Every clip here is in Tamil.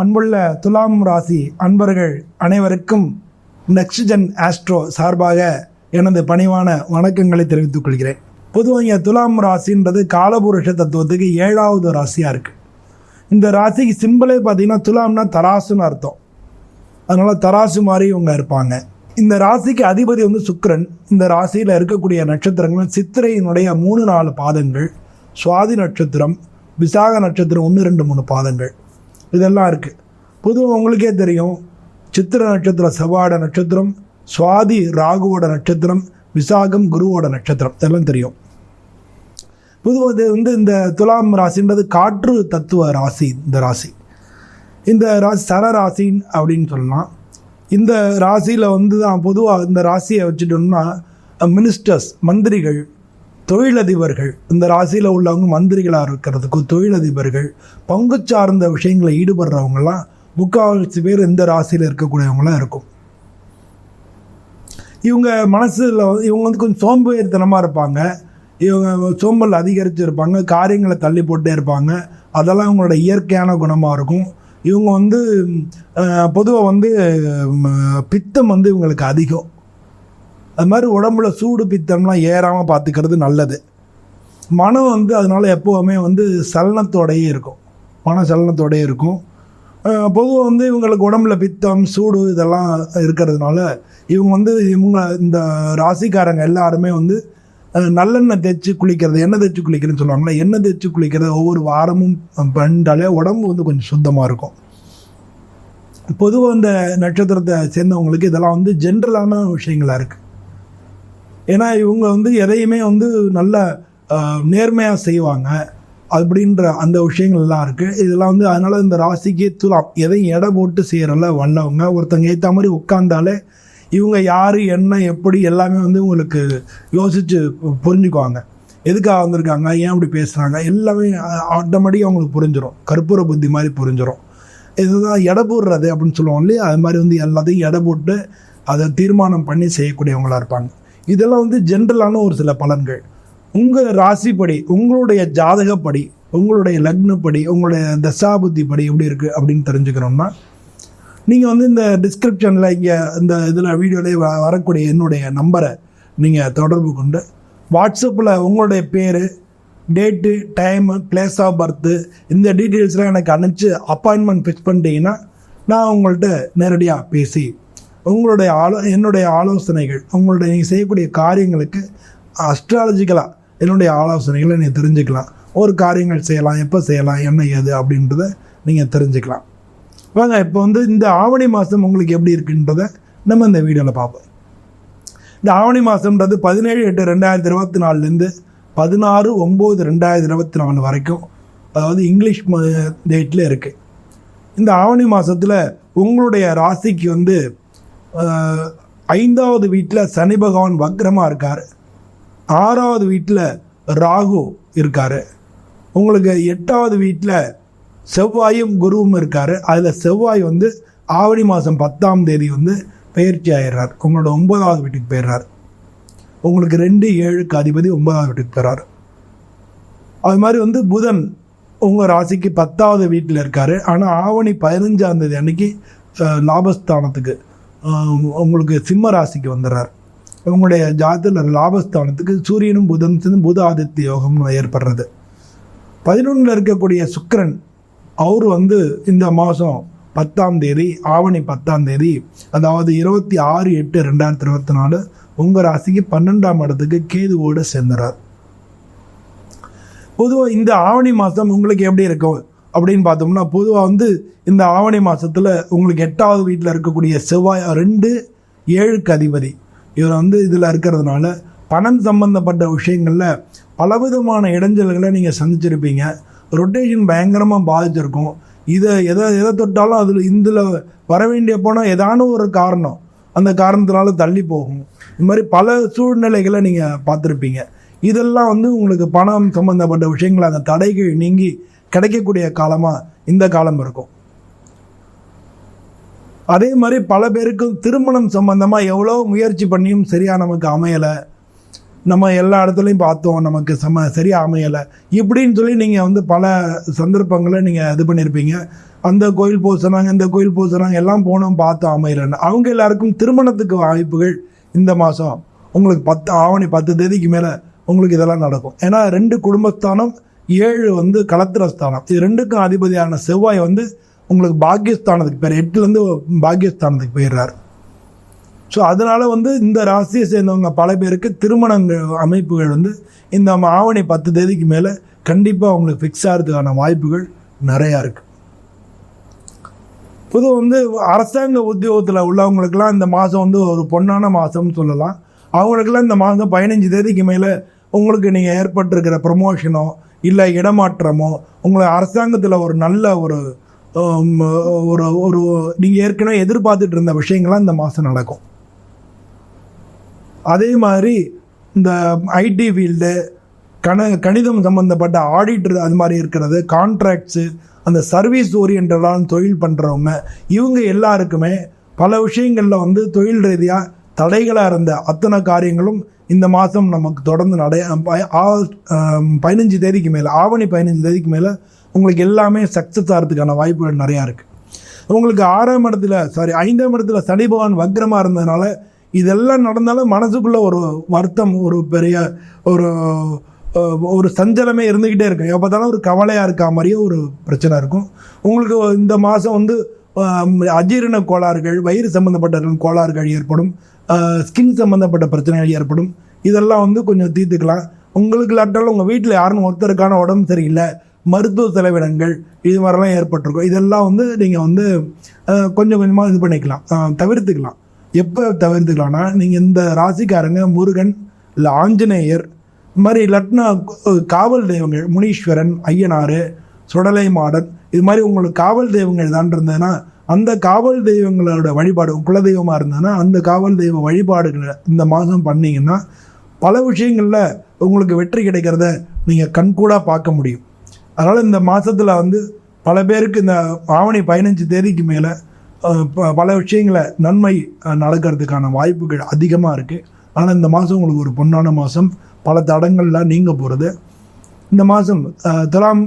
அன்புள்ள துலாம் ராசி அன்பர்கள் அனைவருக்கும் நெக்ஸ்ட் ஜென் ஆஸ்ட்ரோ சார்பாக எனது பணிவான வணக்கங்களை தெரிவித்துக் கொள்கிறேன். பொதுவாக துலாம் ராசின்றது காலபுருஷ தத்துவத்துக்கு 7வது ராசியாக இருக்குது. இந்த ராசிக்கு சிம்பிளே பார்த்தீங்கன்னா துலாம்னா தராசுன்னு அர்த்தம். அதனால் தராசு மாதிரி இவங்க இருப்பாங்க. இந்த ராசிக்கு அதிபதி சுக்கிரன். இந்த ராசியில் இருக்கக்கூடிய நட்சத்திரங்கள் சித்திரையினுடைய 3-4 பாதங்கள், சுவாதி நட்சத்திரம், விசாக நட்சத்திரம் 1-2-3 பாதங்கள், இதெல்லாம் இருக்குது. பொதுவாக உங்களுக்கே தெரியும், சித்திர நட்சத்திரம் செவ்வாயோட நட்சத்திரம், சுவாதி ராகுவோட நட்சத்திரம், விசாகம் குருவோட நட்சத்திரம், இதெல்லாம் தெரியும். பொதுவாக இந்த துலாம் ராசின்றது காற்று தத்துவ ராசி. இந்த ராசி சரராசி அப்படின்னு சொல்லலாம். இந்த ராசியில் தான் பொதுவாக இந்த ராசியை வச்சுட்டோம்னா மினிஸ்டர்ஸ், மந்திரிகள், தொழிலதிபர்கள், இந்த ராசியில் உள்ளவங்க மந்திரிகளாக இருக்கிறதுக்கு தொழிலதிபர்கள், பங்கு சார்ந்த விஷயங்களை ஈடுபடுறவங்கலாம் முக்கால்வாசி பேர் இந்த ராசியில் இருக்கக்கூடியவங்களாம் இருக்கும். இவங்க மனசில் இவங்க கொஞ்சம் சோம்பேறித்தனமாக இருப்பாங்க. இவங்க சோம்பல் அதிகரிச்சிருப்பாங்க, காரியங்களை தள்ளி போட்டே இருப்பாங்க. அதெல்லாம் இவங்களோட இயற்கையான குணமாக இருக்கும். இவங்க பொதுவாக பித்தம் இவங்களுக்கு அதிகம். அது மாதிரி உடம்புல சூடு பித்தம்லாம் ஏறாமல் பார்த்துக்கிறது நல்லது. மனம் அதனால் எப்போவுமே சலனத்தோடையே இருக்கும், மன சலனத்தோடையே இருக்கும். பொதுவாக இவங்களுக்கு உடம்புல பித்தம் சூடு இதெல்லாம் இருக்கிறதுனால இவங்க இந்த ராசிக்காரங்க எல்லாருமே நல்லெண்ணெய் தேய்ச்சி குளிக்கிறது, எண்ணெய் தேய்ச்சி குளிக்கிறதுன்னு சொல்லுவாங்களே, எண்ணெய் தேய்ச்சி குளிக்கிறது ஒவ்வொரு வாரமும் பண்ணிட்டாலே உடம்பு கொஞ்சம் சுத்தமாக இருக்கும். பொதுவாக இந்த நட்சத்திரத்தை சேர்ந்தவங்களுக்கு இதெல்லாம் ஜென்ரலான விஷயங்களாக இருக்குது. ஏன்னா இவங்க எதையுமே நல்ல நேர்மையாக செய்வாங்க அப்படின்ற அந்த விஷயங்கள்லாம் இருக்குது. இதெல்லாம் அதனால் இந்த ராசிக்கே துலாம், எதையும் எடை போட்டு செய்கிறல வல்லவங்க. ஒருத்தங்க ஏற்ற மாதிரி உட்கார்ந்தாலே இவங்க யார் என்ன எப்படி எல்லாமே உங்களுக்கு யோசித்து புரிஞ்சுக்குவாங்க. எதுக்காக வந்திருக்காங்க, ஏன் அப்படி பேசுகிறாங்க, எல்லாமே ஆட்டோமேட்டிக்காக அவங்களுக்கு புரிஞ்சிடும். கற்பூர புத்தி மாதிரி புரிஞ்சிடும். இதுதான் எடை போடுறது அப்படின்னு சொல்லுவோம் இல்லையா, அது மாதிரி எல்லாத்தையும் எடை போட்டு அதை தீர்மானம் பண்ணி செய்யக்கூடியவங்களாக இருப்பாங்க. இதெல்லாம் ஜென்ரலான ஒரு சில பலன்கள். உங்கள் ராசிப்படி, உங்களுடைய ஜாதகப்படி, உங்களுடைய லக்னப்படி, உங்களுடைய தசாபுத்திப்படி எப்படி இருக்குது அப்படின்னு தெரிஞ்சுக்கணும்னா நீங்கள் இந்த டிஸ்கிரிப்ஷனில் இங்கே இந்த இதில் வீடியோலேயே வரக்கூடிய என்னுடைய நம்பரை நீங்கள் தொடர்பு கொண்டு வாட்ஸ்அப்பில் உங்களுடைய பேர், date, time, place of birth, இந்த டீட்டெயில்ஸ்லாம் எனக்கு அனுப்பிச்சு அப்பாயின்மெண்ட் ஃபிக்ஸ் பண்ணிட்டீங்கன்னா நான் உங்கள்கிட்ட நேரடியாக பேசி என்னுடைய ஆலோசனைகள், நீங்கள் செய்யக்கூடிய காரியங்களுக்கு அஸ்ட்ராலஜிக்கலாக என்னுடைய ஆலோசனைகளை நீங்கள் தெரிஞ்சுக்கலாம். ஒரு காரியங்கள் செய்யலாம், எப்போ செய்யலாம், என்ன ஏது அப்படின்றத நீங்கள் தெரிஞ்சுக்கலாம். வாங்க இப்போ இந்த ஆவணி மாதம் உங்களுக்கு எப்படி இருக்குன்றதை நம்ம இந்த வீடியோவில் பார்ப்போம். இந்த ஆவணி மாதம்ன்றது 17/8/2024 16/9/2024 வரைக்கும், அதாவது இங்கிலீஷ் டேட்டில் இருக்குது. இந்த ஆவணி மாதத்தில் உங்களுடைய ராசிக்கு 5வது வீட்டில் சனி பகவான் வக்ரமாக இருக்கார். 6வது வீட்டில் ராகு இருக்கார். உங்களுக்கு 8வது வீட்டில் செவ்வாயும் குருவும் இருக்கார். அதில் செவ்வாய் ஆவணி மாதம் 10ஆம் தேதி பயிற்சி ஆயிடுறார். உங்களோட 9வது வீட்டுக்கு போயிடுறார். உங்களுக்கு 2-7க்கு அதிபதி 9வது வீட்டுக்கு போயிடுறார். அது மாதிரி புதன் உங்கள் ராசிக்கு 10வது வீட்டில் இருக்கார். ஆனால் ஆவணி 15ஆம் தேதி அன்னைக்கு லாபஸ்தானத்துக்கு உங்களுக்கு சிம்ம ராசிக்கு வந்துடுறார். உங்களுடைய ஜாதகத்தில் லாபஸ்தானத்துக்கு சூரியனும் புதன் சேர்ந்து புத ஆதித்ய யோகம் ஏற்படுறது. 11ல் இருக்கக்கூடிய சுக்கிரன் அவர் இந்த மாதம் 10ஆம் தேதி, ஆவணி 10ஆம் தேதி, அதாவது 26/8/2024 உங்கள் ராசிக்கு 12ஆம் இடத்துக்கு கேதுவோடு சேர்ந்துறார். பொதுவாக இந்த ஆவணி மாதம் உங்களுக்கு எப்படி இருக்கும் அப்படின்னு பார்த்தோம்னா, பொதுவாக இந்த ஆவணி மாதத்தில் உங்களுக்கு 8வது வீட்டில் இருக்கக்கூடிய செவ்வாய் 2-7க்கு அதிபதி இவர் இதில் இருக்கிறதுனால பணம் சம்பந்தப்பட்ட விஷயங்களில் பலவிதமான இடைஞ்சல்களை நீங்கள் சந்திச்சிருப்பீங்க. ரொட்டேஷன் பயங்கரமாக பாதிச்சிருக்கும். எதை தொட்டாலும் இதில் வர வேண்டிய போனால் ஏதான ஒரு காரணம், அந்த காரணத்தினால தள்ளி போகும். இது மாதிரி பல சூழ்நிலைகளை நீங்கள் பார்த்துருப்பீங்க. இதெல்லாம் உங்களுக்கு பணம் சம்பந்தப்பட்ட விஷயங்கள் அந்த தடைகள் நீங்கி கிடைக்கக்கூடிய காலமாக இந்த காலம் இருக்கும். அதே மாதிரி பல பேருக்கு திருமணம் சம்பந்தமாக எவ்வளோ முயற்சி பண்ணியும் சரியாக நமக்கு அமையலை. நம்ம எல்லா இடத்துலையும் பார்த்தோம், நமக்கு சரியாக அமையலை இப்படின்னு சொல்லி நீங்கள் வந்து பல சந்தர்ப்பங்களை நீங்கள் இது பண்ணியிருப்பீங்க. அந்த கோயில் போக சொன்னாங்க, இந்த கோயில் போக சொன்னாங்க, எல்லாம் போனோம் பார்த்தோம் அமையலைன்னு. அவங்க எல்லாருக்கும் திருமணத்துக்கு வாய்ப்புகள் இந்த மாதம் உங்களுக்கு ஆவணி 10 தேதிக்கு மேலே உங்களுக்கு இதெல்லாம் நடக்கும். ஏன்னா 2 குடும்பஸ்தானம், 7 வந்து கலத்திரஸ்தானம், இது 2க்கும் அதிபதியான செவ்வாய் வந்து உங்களுக்கு பாக்கியஸ்தானத்துக்கு பேர் 8லேருந்து பாக்கியஸ்தானத்துக்கு போயிடுறாரு. ஸோ அதனால் வந்து இந்த ராசியை சேர்ந்தவங்க பல பேருக்கு திருமணங்கள் அமைப்புகள் வந்து இந்த ஆவணி 10 தேதிக்கு மேலே கண்டிப்பாக அவங்களுக்கு ஃபிக்ஸ் ஆகிறதுக்கான வாய்ப்புகள் நிறையா இருக்குது. பொதுவாக வந்து அரசாங்க உத்தியோகத்தில் உள்ளவங்களுக்கெல்லாம் இந்த மாதம் வந்து ஒரு பொன்னான மாதம்னு சொல்லலாம். அவங்களுக்கெல்லாம் இந்த மாதம் 15 தேதிக்கு மேலே உங்களுக்கு நீங்கள் ஏற்பட்டிருக்கிற ப்ரமோஷனோ இல்லை இடமாற்றமோ, உங்களை அரசாங்கத்தில் ஒரு நல்ல ஒரு ஒரு நீங்கள் ஏற்கனவே எதிர்பார்த்துட்டு இருந்த விஷயங்கள்லாம் இந்த மாதம் நடக்கும். அதே மாதிரி இந்த ஐடி ஃபீல்டு, கணிதம் சம்மந்தப்பட்ட ஆடிட்டர், அது மாதிரி இருக்கிறது, கான்ட்ராக்ட்ஸு, அந்த சர்வீஸ் ஓரியன்டான தொழில் பண்ணுறவங்க, இவங்க எல்லாருக்குமே பல விஷயங்களில் வந்து தொழில் ரீதியாக தடைகளாக இருந்த அத்தனை காரியங்களும் இந்த மாதம் நமக்கு தொடர்ந்து 15 தேதிக்கு மேலே, ஆவணி 15 தேதிக்கு மேலே உங்களுக்கு எல்லாமே சக்ஸஸ் ஆகிறதுக்கான வாய்ப்புகள் நிறையா இருக்குது. உங்களுக்கு 5ஆம் இடத்துல சனி பகவான் வக்ரமாக இருந்ததுனால இதெல்லாம் நடந்தாலும் மனசுக்குள்ளே ஒரு வருத்தம், ஒரு பெரிய ஒரு சஞ்சலமே இருந்துக்கிட்டே இருக்கும். எப்போ பார்த்தாலும் ஒரு கவலையாக இருக்கா மாதிரியே ஒரு பிரச்சனை இருக்கும். உங்களுக்கு இந்த மாதம் வந்து அஜீரண கோளாறுகள், வயிறு சம்மந்தப்பட்ட கோளாறுகள் ஏற்படும், ஸ்கின் சம்மந்தப்பட்ட பிரச்சனைகள் ஏற்படும். இதெல்லாம் வந்து கொஞ்சம் தீர்த்துக்கலாம். உங்களுக்கு இல்லாட்டாலும் உங்கள் வீட்டில் யாரும் ஒருத்தருக்கான உடம்பு சரியில்லை, மருத்துவ செலவினங்கள் இது மாதிரிலாம் ஏற்பட்டிருக்கும். இதெல்லாம் வந்து நீங்கள் வந்து கொஞ்சம் கொஞ்சமாக இது பண்ணிக்கலாம், தவிர்த்துக்கலாம். எப்போ தவிர்த்துக்கலாம்னா, நீங்கள் இந்த ராசிக்காரங்க முருகன் இல்லை ஆஞ்சநேயர் இது மாதிரி இல்லாட்டினா காவல் தெய்வங்கள் முனீஸ்வரன், ஐயனார், சுடலை மாடன், இது மாதிரி உங்களுக்கு காவல் தெய்வங்கள் தான் இருந்ததுன்னா அந்த காவல் தெய்வங்களோட வழிபாடு, குலதெய்வமாக இருந்ததுன்னா அந்த காவல் தெய்வ வழிபாடுகளை இந்த மாதம் பண்ணிங்கன்னா பல விஷயங்களில் உங்களுக்கு வெற்றி கிடைக்கிறத நீங்கள் கண்கூடாக பார்க்க முடியும். அதனால் இந்த மாதத்தில் வந்து பல பேருக்கு இந்த ஆவணி 15 தேதிக்கு மேலே பல விஷயங்களை நன்மை நடக்கிறதுக்கான வாய்ப்புகள் அதிகமாக இருக்குது. ஆனால் இந்த மாதம் உங்களுக்கு ஒரு பொன்னான மாதம், பல தடங்கள்லாம் நீங்க போகிறது. இந்த மாதம் துலாம்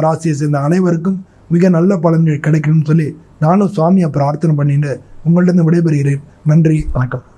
ராசியை சேர்ந்த அனைவருக்கும் மிக நல்ல பலன்கள் கிடைக்கணும்னு சொல்லி நானும் சுவாமியை பிரார்த்தனை பண்ணிட்டு உங்கள்கிட்ட விடைபெறுகிறேன். நன்றி, வணக்கம்.